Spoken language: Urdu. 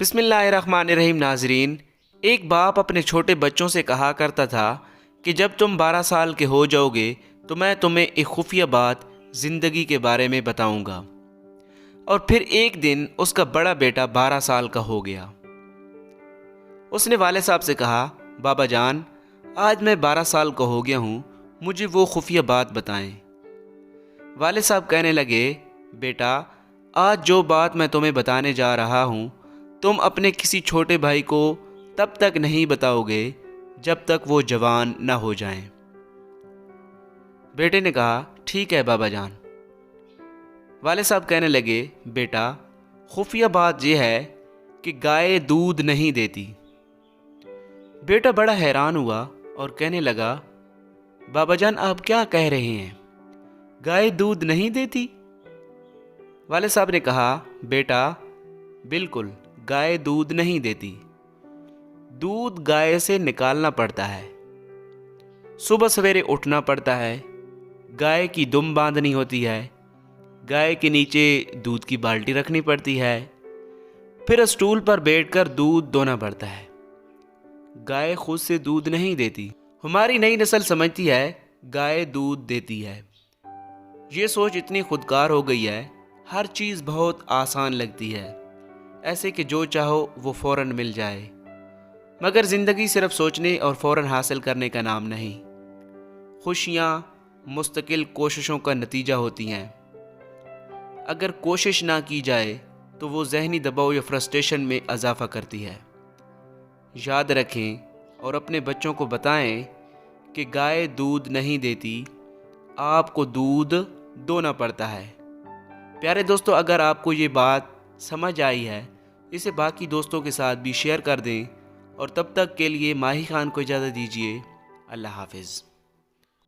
بسم اللہ الرحمن الرحیم۔ ناظرین، ایک باپ اپنے چھوٹے بچوں سے کہا کرتا تھا کہ جب تم 12 سال کے ہو جاؤ گے تو میں تمہیں ایک خفیہ بات زندگی کے بارے میں بتاؤں گا۔ اور پھر ایک دن اس کا بڑا بیٹا 12 سال کا ہو گیا۔ اس نے والد صاحب سے کہا، بابا جان، آج میں 12 سال کا ہو گیا ہوں، مجھے وہ خفیہ بات بتائیں۔ والد صاحب کہنے لگے، بیٹا، آج جو بات میں تمہیں بتانے جا رہا ہوں تم اپنے کسی چھوٹے بھائی کو تب تک نہیں بتاؤ گے جب تک وہ جوان نہ ہو جائیں۔ بیٹے نے کہا، ٹھیک ہے بابا جان۔ والد صاحب کہنے لگے، بیٹا، خفیہ بات یہ ہے کہ گائے دودھ نہیں دیتی۔ بیٹا بڑا حیران ہوا اور کہنے لگا، بابا جان آپ کیا کہہ رہے ہیں؟ گائے دودھ نہیں دیتی؟ والد صاحب نے کہا، بیٹا بالکل، گائے دودھ نہیں دیتی۔ دودھ گائے سے نکالنا پڑتا ہے، صبح سویرے اٹھنا پڑتا ہے، گائے کی دم باندھنی ہوتی ہے، گائے کے نیچے دودھ کی بالٹی رکھنی پڑتی ہے، پھر اسٹول پر بیٹھ کر دودھ دونا پڑتا ہے۔ گائے خود سے دودھ نہیں دیتی۔ ہماری نئی نسل سمجھتی ہے گائے دودھ دیتی ہے۔ یہ سوچ اتنی خودکار ہو گئی ہے، ہر چیز بہت آسان لگتی ہے، ایسے کہ جو چاہو وہ فوراً مل جائے۔ مگر زندگی صرف سوچنے اور فوراً حاصل کرنے کا نام نہیں۔ خوشیاں مستقل کوششوں کا نتیجہ ہوتی ہیں۔ اگر کوشش نہ کی جائے تو وہ ذہنی دباؤ یا فرسٹریشن میں اضافہ کرتی ہے۔ یاد رکھیں اور اپنے بچوں کو بتائیں کہ گائے دودھ نہیں دیتی، آپ کو دودھ دونا پڑتا ہے۔ پیارے دوستو، اگر آپ کو یہ بات سمجھ آئی ہے، اسے باقی دوستوں کے ساتھ بھی شیئر کر دیں، اور تب تک کے لیے ماہی خان کو اجازت دیجیے۔ اللہ حافظ۔